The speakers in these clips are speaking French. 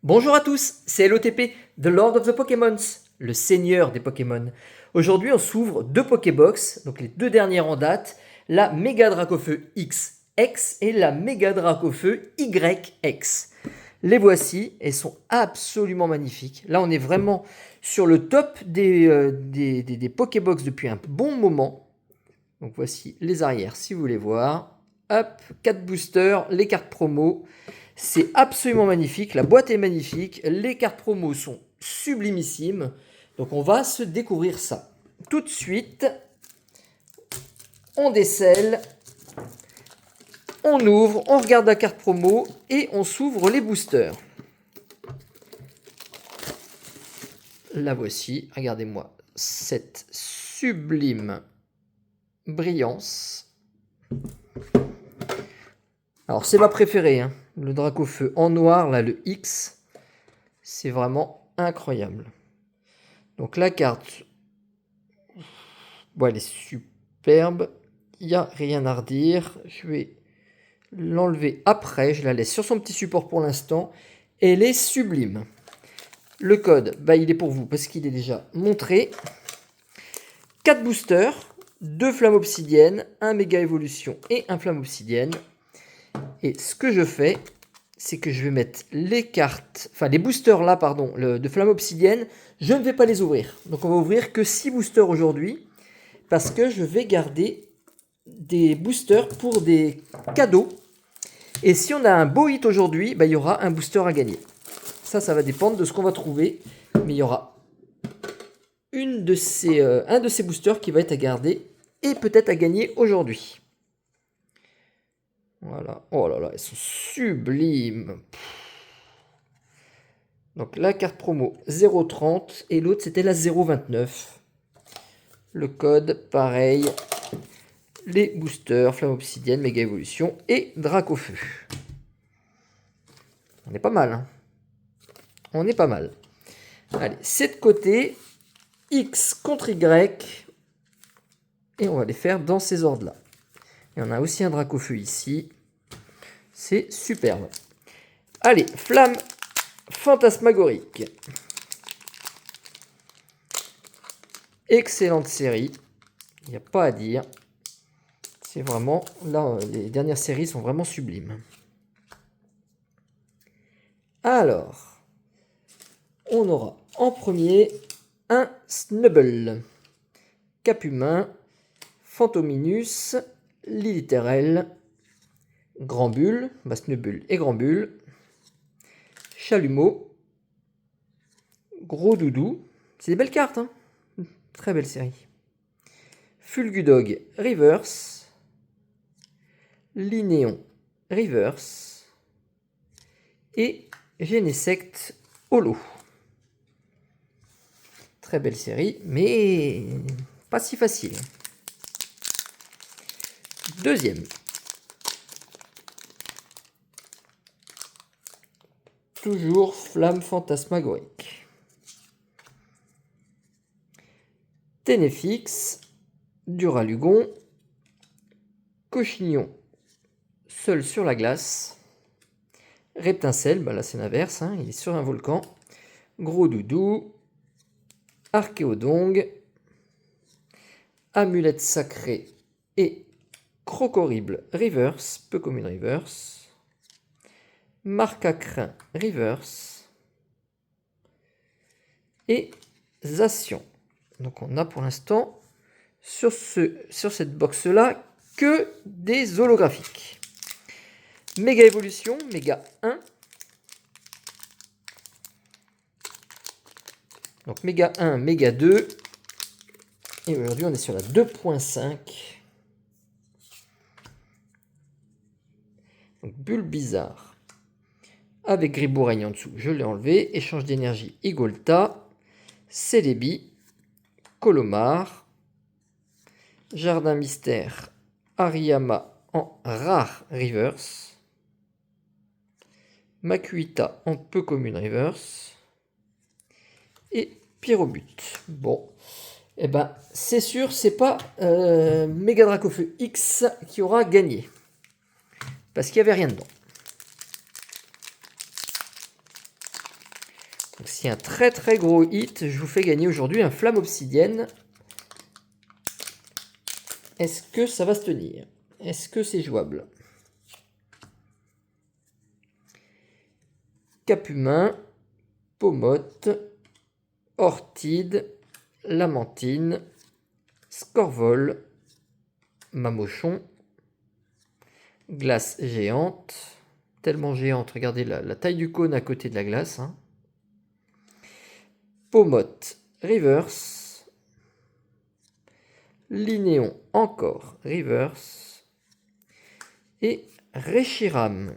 Bonjour à tous, c'est LOTP, The Lord of the Pokémons, le seigneur des Pokémon. Aujourd'hui, on s'ouvre deux Pokébox, donc les deux dernières en date, la Méga Dracofeu XX et la Méga Dracofeu YX. Les voici, elles sont absolument magnifiques. Là, on est vraiment sur le top des Pokébox depuis un bon moment. Donc voici les arrières si vous voulez voir. Hop, 4 boosters, les cartes promo. C'est absolument magnifique, la boîte est magnifique, les cartes promo sont sublimissimes. Donc on va se découvrir ça. Tout de suite, on décèle, on ouvre, on regarde la carte promo et on s'ouvre les boosters. La voici, regardez-moi cette sublime brillance. Alors c'est ma préférée, hein. Le Dracofeu en noir, là le X, c'est vraiment incroyable. Donc la carte, bon, elle est superbe, il n'y a rien à redire. Je vais l'enlever après, je la laisse sur son petit support pour l'instant. Elle est sublime. Le code, bah, il est pour vous parce qu'il est déjà montré. 4 boosters, 2 flammes obsidiennes, 1 méga évolution et 1 flamme obsidienne. Et ce que je fais, c'est que je vais mettre les cartes, enfin les boosters là, pardon, de flamme obsidienne, je ne vais pas les ouvrir. Donc on va ouvrir que 6 boosters aujourd'hui, parce que je vais garder des boosters pour des cadeaux. Et si on a un beau hit aujourd'hui, bah, il y aura un booster à gagner. Ça va dépendre de ce qu'on va trouver, mais il y aura un de ces boosters qui va être à garder et peut-être à gagner aujourd'hui. Voilà. Oh là là, elles sont sublimes. Donc la carte promo 0,30 et l'autre c'était la 0,29. Le code, pareil. Les boosters, flamme obsidienne, méga évolution et Dracofeu. On est pas mal, hein. On est pas mal. Allez, c'est de côté. X contre Y. Et on va les faire dans ces ordres-là. Et on a aussi un Dracofeu ici. C'est superbe. Allez, flamme fantasmagorique. Excellente série. Il n'y a pas à dire. C'est vraiment, là, les dernières séries sont vraiment sublimes. Alors, on aura en premier un Snubble, Capumain, Fantominus, Liliterel, Grandbulle, bah Snubbulle et Grandbulle, Chalumeau, Gros Doudou, c'est des belles cartes, hein. Très belle série. Fulgudog Reverse, Linéon Reverse et Genesect Holo. Très belle série, mais pas si facile. Deuxième. Toujours flamme fantasmagorique. Ténéfix, Duralugon, Cochignon, seul sur la glace, Reptincelle, bah là c'est l'inverse, hein, il est sur un volcan, Gros Doudou, Archéodongue, Amulette sacrée et Crocorible reverse, peu commune reverse, Marcacrin reverse et Zacian. Donc on a pour l'instant sur cette box là que des holographiques. Méga évolution, méga 1. Donc méga 1, méga 2. Et aujourd'hui on est sur la 2.5. Donc bulle bizarre. Avec Griboureigne en dessous, je l'ai enlevé. Échange d'énergie, Igolta. Celebi. Colomar. Jardin mystère, Ariyama en rare reverse. Makuita en peu commune reverse. Et Pyrobut. Bon, et ben c'est sûr, c'est pas Méga Dracofeu X qui aura gagné. Parce qu'il n'y avait rien dedans. Donc s'il y a un très très gros hit, je vous fais gagner aujourd'hui un flamme obsidienne. Est-ce que ça va se tenir? Est-ce que c'est jouable? Capumin, Pomote, Ortide, Lamantine, Scorvol, Mamochon, Glace géante, tellement géante, regardez la taille du cône à côté de la glace. Hein. Pomote, Reverse, Linéon, encore Reverse, et Reshiram.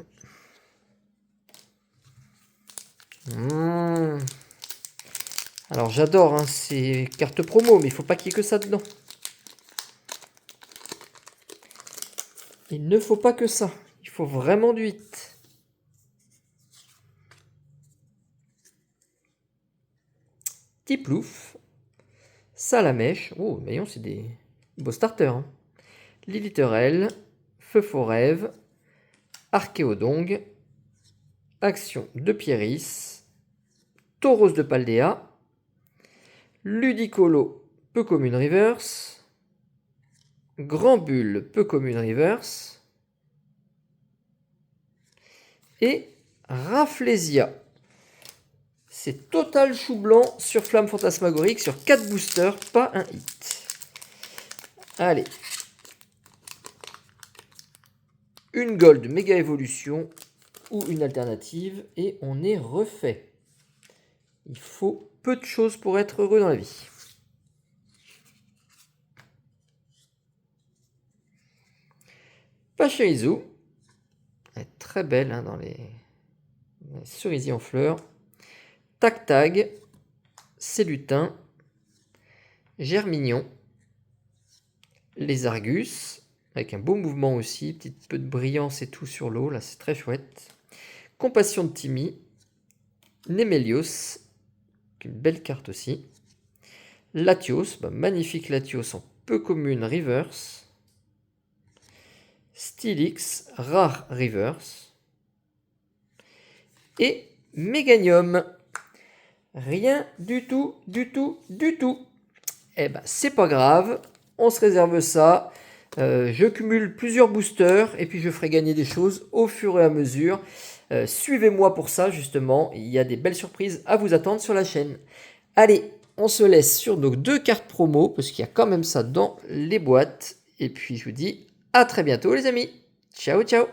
Alors j'adore hein, ces cartes promo, mais il faut pas qu'il y ait que ça dedans. Il ne faut pas que ça. Il faut vraiment du hit. Tiplouf, Salamèche. Oh, voyons, c'est des beaux starters. Hein. Liliterel, Feu Forève, Archéodong, Action de Pieris, Tauros de Paldea, Ludicolo, peu commune reverse, Grand Bulle, peu commune reverse, et Rafflesia. C'est total chou blanc sur Flamme Fantasmagorique, sur 4 boosters, pas un hit. Allez. Une gold méga évolution ou une alternative et on est refait. Il faut peu de choses pour être heureux dans la vie. Pachirisu, elle est très belle hein, dans les cerisiers en fleurs. Tac Tag, Célutin, Germignon, les Argus, avec un beau mouvement aussi, petit peu de brillance et tout sur l'eau, là c'est très chouette. Compassion de Timmy, Nemelios, une belle carte aussi. Latios, bah, magnifique Latios en peu commune reverse. Stylix, rare reverse. Et Méganium. Rien du tout, du tout, du tout. Eh ben, c'est pas grave. On se réserve ça. Je cumule plusieurs boosters et puis je ferai gagner des choses au fur et à mesure. Suivez-moi pour ça, justement. Il y a des belles surprises à vous attendre sur la chaîne. Allez, on se laisse sur nos 2 cartes promo parce qu'il y a quand même ça dans les boîtes. Et puis, je vous dis à très bientôt, les amis. Ciao, ciao.